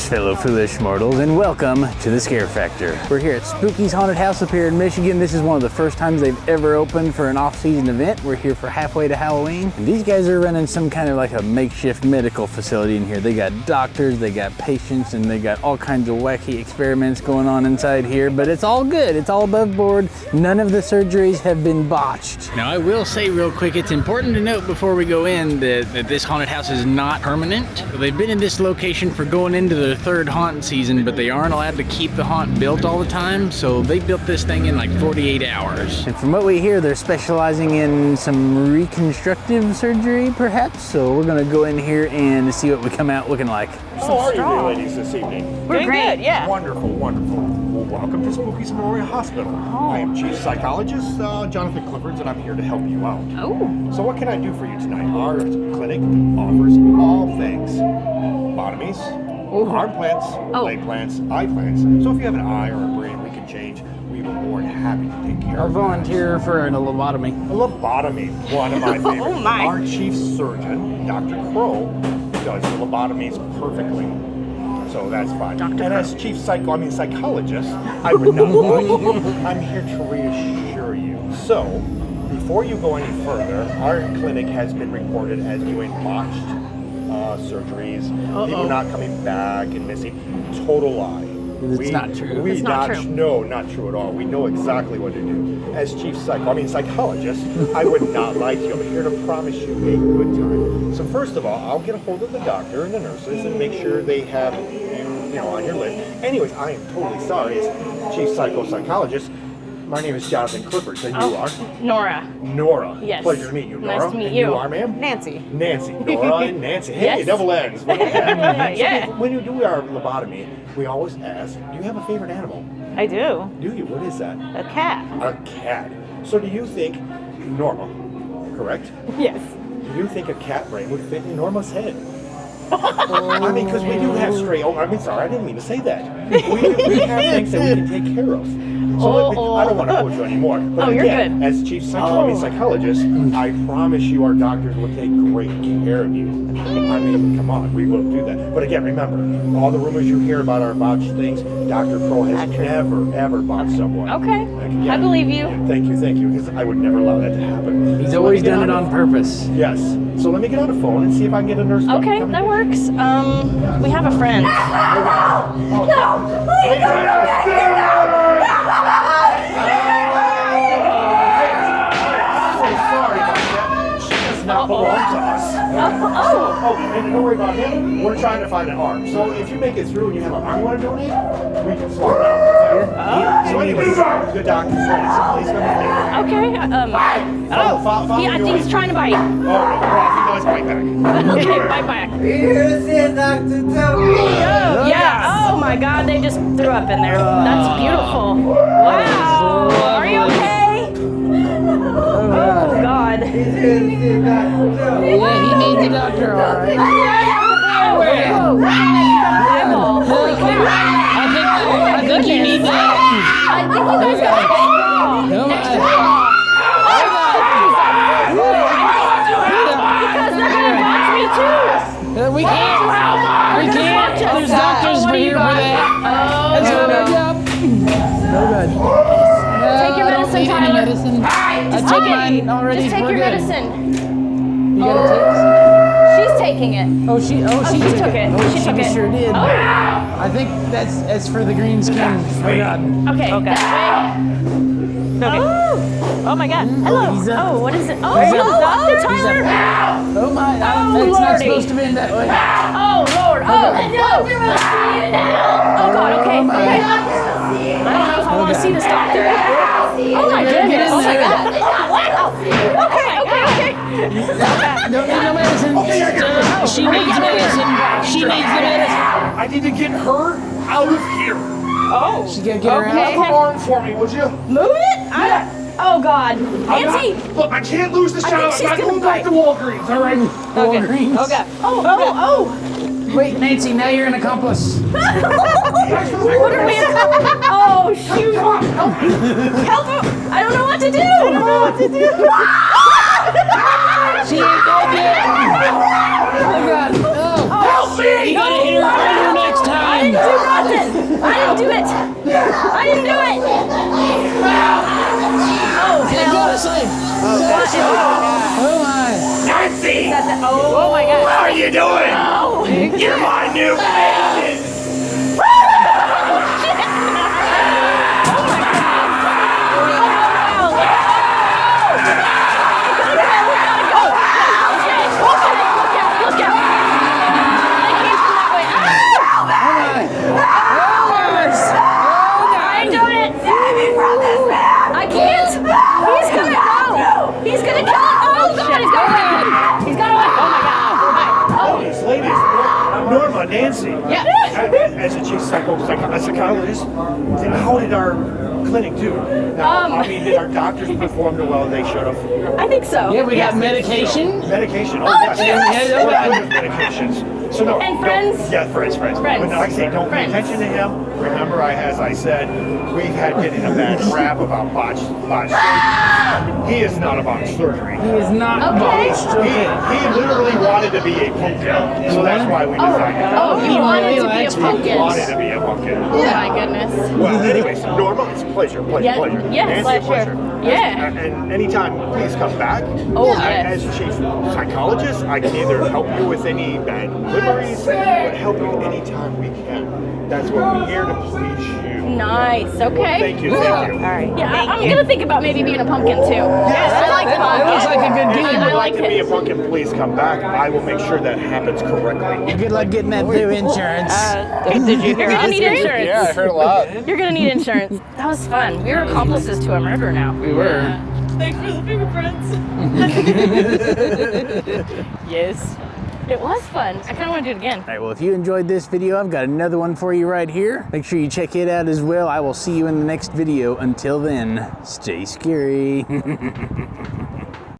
fellow foolish mortals, and welcome to the Scare Factor. We're here at Spooky's Haunted House up here in Michigan. This is one of the first times they've ever opened for an off-season event. We're here for halfway to Halloween, and these guys are running some kind of like a makeshift medical facility in here. They got doctors, they got patients, and they got all kinds of wacky experiments going on inside here, but it's all good. It's all above board. None of the surgeries have been botched. Now, I will say real quick, it's important to note before we go in that this haunted house is not permanent. They've been in this location for going into their third haunt season, but they aren't allowed to keep the haunt built all the time, so they built this thing in like 48 hours. And from what we hear, they're specializing in some reconstructive surgery, perhaps, so we're gonna go in here and see what we come out looking like. How are you ladies this evening? We're great, yeah. Wonderful, wonderful. Well, welcome to Spooky's Monroe Hospital. Oh. I am Chief Psychologist Jonathan Clifford, and I'm here to help you out. Oh. So what can I do for you tonight? Our clinic offers all things. Lobotomies, arm plants, leg plants, eye plants. So if you have an eye or a brain we can change, we will be more than happy to take care I'll of that. volunteer for a lobotomy. A lobotomy, one of my favorites. Oh my. Our chief surgeon, Dr. Crow, does the lobotomies perfectly. So that's fine. Dr. And Crow. as chief psychologist, I would not lie to you. I'm here to reassure you. So, before you go any further, our clinic has been reported as doing botched surgeries, people not coming back and missing. Total lie. It's not true. It's not true. No, not true at all. We know exactly what to do. As chief psychologist, I would not lie to you. I'm here to promise you a good time. So first of all, I'll get a hold of the doctor and the nurses and make sure they have you on your list. Anyways, I am totally sorry. As chief psychologist, my name is Jonathan Clifford, and you are? Nora. Nora. Yes. Pleasure to meet you, Nora. Nice to meet And you. You are, ma'am? Nancy. Nancy. Nora and Nancy. Hey, Yes. double N's. Yeah. When you do our lobotomy, we always ask, do you have a favorite animal? I do. Do you? What is that? A cat. A cat. So do you think Norma, correct? Yes. Do you think a cat brain would fit in Norma's head? I mean, because we do have stray. Oh, I mean, sorry, I didn't mean to say that. We have things that we can take care of. So I don't want to hold you anymore. But you're again, good. as chief psychologist, I promise you our doctors will take great care of you. I mean, come on, we will do that. But again, remember, all the rumors you hear about our botched things, Dr. Crow has never, ever botched someone. Okay. Again, I believe you. Thank you, because I would never allow that to happen. He's So always let me get done it on on the- purpose. Yes. So let me get on the phone and see if I can get a nurse. Okay, that works. We have a friend. Sorry about that. She does not belong to us. And don't worry about him. We're trying to find an arm. So if you make it through and you have an arm you want to donate, we can swap it out. So anyways, the doctor's ready. So please come with me. Okay. Follow Yeah, I think he's trying to bite. Oh, no, I think let's bite back. Okay, bite back. Dr. Yeah. Oh my God, they just threw up in there. That's beautiful. Wow. Are you okay? Oh God. Yeah, he needs a doctor, all right. Whoa. Eyeball. Holy cow. I think he needs that. I think you guys got a because they're gonna watch me too. We can't. There's doctors for here for that. That's our job. No good. Take your medicine, Need any Tyler. medicine? I Just took take it. mine already. Just take We're your good. medicine. You got She's taking it. a taste? She took it. Oh, She took it. sure did. Oh. I think that's for the green skin. Forgotten. Okay. That way. Okay. Oh my God. Hello. He's up. Oh, what is it? Oh, He's hello, up. Doctor He's up. Tyler. Oh my! Oh, it's not Lordy. supposed to be in that way. Oh Lord. Oh. Oh God. Okay. Okay. I don't know if I want to see this doctor. Oh my goodness. Oh my God. Wow. Okay. Don't need no medicine. She needs medicine. She needs the medicine. I need to get her out of here. Oh. She gotta get her Okay. Move her arm for me, would you? Move it? Oh God. Nancy. Look, I can't lose this I child. think I'm she's not going gonna back to Walgreens, all right? Walgreens. Okay. Oh. Wait, Nancy, now you're an accomplice. What are we? Oh shoot! Help him! I don't know what to do. She ain't dead yet. Oh God! Oh. Help me! You gotta hit her harder next time. Austin! I didn't do it! I didn't do it! Oh, Go to sleep. Oh my. Nancy! oh my God. How are you doing? Oh, You're my new patient! Norma, Nancy. Yeah. As a chief psychologist, then how did our clinic do? Now, I mean, did our doctors perform the well they should have? I think so. Yeah, we got medication. Medication. Oh, yes. yes. We're good with medications. So no. And friends? Yeah, friends. But like I say, don't pay attention to him. Remember, as I said, we've had getting a bad rap about botched surgery. He is not a botched surgery. He is not Okay. botched. He literally wanted to be a pumpkin, so that's why we designed it. Oh, he He wanted really to be a likes He pumpkin. wanted to be a pumpkin. Oh my goodness. Well, anyways, Norma, it's a pleasure. Yeah, Pleasure. yes, Nancy, a pleasure. Yeah. And anytime, please come back. Oh, As yes. chief psychologist, I can either help you with any bad memories, but help you anytime we can. That's what we're here to please you. Nice. Okay. Thank you. All right. Yeah, I'm gonna think about maybe being a pumpkin too. Yes, I like That pumpkin. looks like a good If deal. you I would like like to be a it. pumpkin, please come back. I will make sure that happens correctly. Good luck getting that blue insurance. Did you hear? You're gonna need insurance. Yeah, I heard a lot. You're gonna need insurance. That was fun. We were accomplices to a murder now. We were. Thanks for the fingerprints. Yes. It was fun. I kind of want to do it again. All right, well, if you enjoyed this video, I've got another one for you right here. Make sure you check it out as well. I will see you in the next video. Until then, stay scary.